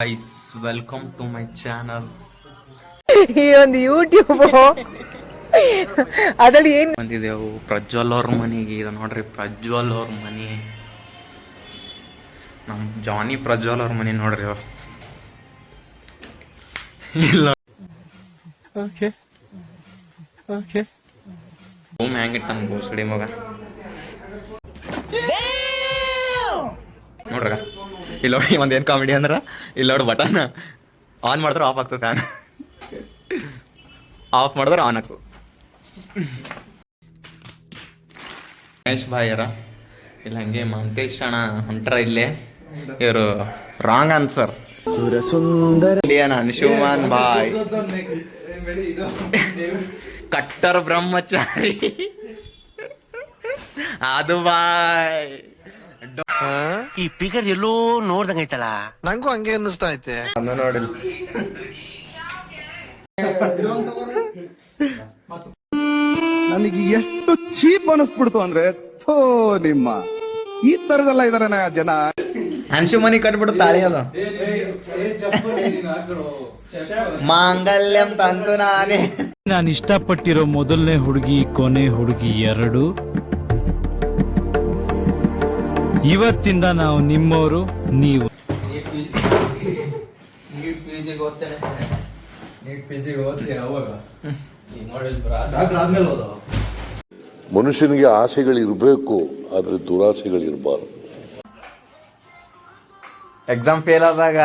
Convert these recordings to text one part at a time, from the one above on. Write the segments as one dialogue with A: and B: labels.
A: Guys welcome to my channel.
B: ಈ ಒಂದು YouTube ಅದ್ರಲ್ಲಿ ಏನ್
A: ಬಂದಿದ್ದೆವು ಪ್ರಜ್ವಲ್ ಅವ್ರ ಮನೆಗೆ. ಇದು ನೋಡ್ರಿ ಪ್ರಜ್ವಲ್ ಅವ್ರ ಮನೆ, ನಮ್ಮ ಜಾನಿ ಪ್ರಜ್ವಲ್ ಅವ್ರ ಮನೆ ನೋಡ್ರಿ. ಅವ್ರು ಇಲ್ಲ ಓಕೆ ಓಕೆ ಹೋಮ್ ಹ್ಯಾಂಗಿಟ್ಟ ಬೋಸಡಿ ಮಗ ನೋಡ್ರ. ಇಲ್ಲಿ ನೋಡಿ ಒಂದೇನು ಕಾಮಿಡಿ ಅಂದ್ರೆ ಇಲ್ಲಿ ನೋಡಿ ಬಟನ್ ಆನ್ ಮಾಡಿದ್ರೆ ಆಫ್ ಆಗ್ತದೆ, ಫ್ಯಾನ್ ಆಫ್ ಮಾಡಿದ್ರೆ ಆನ್ ಆಗ್ತದೆ. ಮಹೇಶ್ ಭಾಯ್ ಯಾರ ಇಲ್ಲ ಹಂಗೆ ಮಂತೇಶ್ ಅಣ್ಣ ಹೊಂಟ್ರ ಇಲ್ಲೇ. ಇವರು ರಾಂಗ್ ಆನ್ಸರ್. ಅನ್ಶುಮನ್ ಭಾಯ್ ಕಟ್ಟರ್ ಬ್ರಹ್ಮಚಾರಿ ಅದು ಬಾಯ್.
C: ಈ ಪಿಗರ್ ಎಲ್ಲೋ ನೋಡ್ದಂಗೈತಲ್ಲ,
D: ನಂಗೂ ಹಂಗೆ ಅನ್ನಿಸ್ತಾ ಐತೆ.
A: ಅನ್ನ ನೋಡಿಲ್ಲ.
E: ನನಗೆ ಎಷ್ಟು ಚೀಪ್ ಅನಿಸ್ಬಿಡ್ತು ಅಂದ್ರೆ ಥೋ ನಿಮ್ಮ ಈ ತರದೆಲ್ಲ ಇದಾರೆ ಜನ.
A: ಅನ್ಶುಮನಿ ಕಟ್ಬಿಡು ತಾಳಿ ಅದು ಮಾಂಗಲ್ಯಂ ತಂತು ನಾನೇ.
F: ನಾನು ಇಷ್ಟಪಟ್ಟಿರೋ ಮೊದಲನೇ ಹುಡುಗಿ ಕೊನೆ ಹುಡುಗಿ ಎರಡು. ಇವತ್ತಿಂದ ನಾವು ನಿಮ್ಮವರು, ನೀವು
G: ಮನುಷ್ಯನಿಗೆ ಆಸೆಗಳಿರಬೇಕು, ಆದ್ರೆ ದುರಾಸೆಗಳಿರಬಾರ್ದು.
A: ಎಕ್ಸಾಮ್ ಫೇಲ್ ಆದಾಗ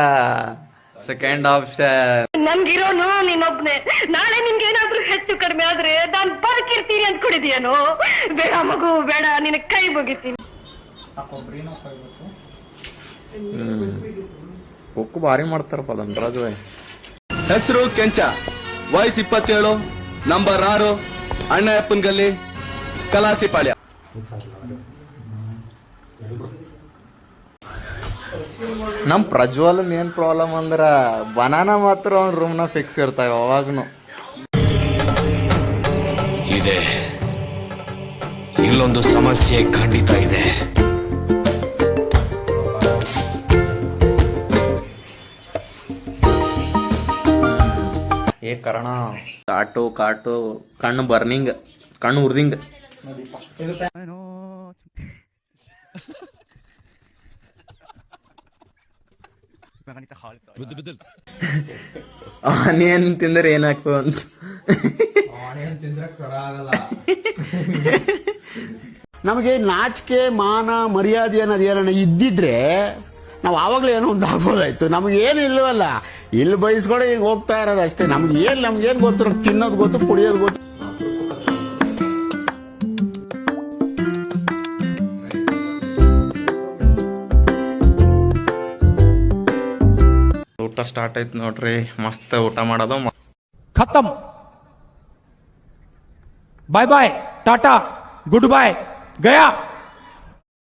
A: ಸೆಕೆಂಡ್ ಆಪ್ಷನ್
H: ನನ್ಗಿರೋನು ನೀನೊಬ್ನೇ. ನಾಳೆ ನಿಮ್ಗೆ ಏನಾದ್ರೂ ಹೆಚ್ಚು ಕಡಿಮೆ ಆದ್ರೆ ನಾನ್ ಬದುಕಿರ್ತೀನಿ ಅಂದ್ಕೊಂಡಿದ್ಯಾನೋ? ಬೇಡ ಮಗು ಬೇಡ, ನಿನ್ನ ಕೈ ಮುಗಿತೀನಿ.
A: ಬುಕ್ ಭಾರಿ ಮಾಡ್ತಾರಪ್ಪ ಧನರಾಜ್ ಭಾಯ್.
E: ಹೆಸರು ಕೆಂಚ, ವಯಸ್ಸು 27, ನಂಬರ್ 6, ಅಣ್ಣಪ್ಪನ ಗಲ್ಲಿ, ಕಲಾಸಿಪಾಳ್ಯ.
A: ನಮ್ ಪ್ರಜ್ವಲ್ ಏನ್ ಪ್ರಾಬ್ಲಮ್ ಅಂದ್ರ ಬನಾನ ಮಾತ್ರ ಅವ್ನ ರೂಮ್ನ ಫಿಕ್ಸ್ ಇರ್ತಾವ ಯಾವಾಗ್ನು.
C: ಇದೆ ಇಲ್ಲೊಂದು ಸಮಸ್ಯೆ ಖಂಡಿತ ಇದೆ.
A: ಏ ಕರ್ಣ ಕಾಟು ಕಾಟು ಕಣ್ಣು ಬರ್ನಿಂಗ್, ಕಣ್ಣು ಉರ್ದಿಂಗ್. ಆನಿಯನ್ ತಿಂದ್ರೆ ಏನಾಗ್ತದ ಅಂತ.
I: ನಮಗೆ ನಾಚಿಕೆ ಮಾನ ಮರ್ಯಾದೆ ಅನ್ನೋದು ಏನನ್ನ ಇದ್ದಿದ್ರೆ ನಾವು ಆವಾಗಲೇ ಏನೋ ಒಂದು ಆಗ್ಬೋದಾಯ್ತು. ನಮ್ಗೆ ಏನು ಇಲ್ಲವಲ್ಲ, ಇಲ್ಲಿ ಬಯಸ್ಕೊಂಡು ಈಗ ಹೋಗ್ತಾ ಇರೋದು ಅಷ್ಟೇ. ನಮ್ಗೇನು ಗೊತ್ತು, ತಿನ್ನೋದು ಗೊತ್ತು, ಕುಡಿಯೋದು ಗೊತ್ತು.
A: ಊಟ ಸ್ಟಾರ್ಟ್ ಆಯ್ತು ನೋಡ್ರಿ, ಮಸ್ತ್ ಊಟ ಮಾಡೋದು.
F: ಖತಮ್. ಬಾಯ್ ಬಾಯ್, ಟಾಟಾ, ಗುಡ್ ಬಾಯ್, ಗಯಾ.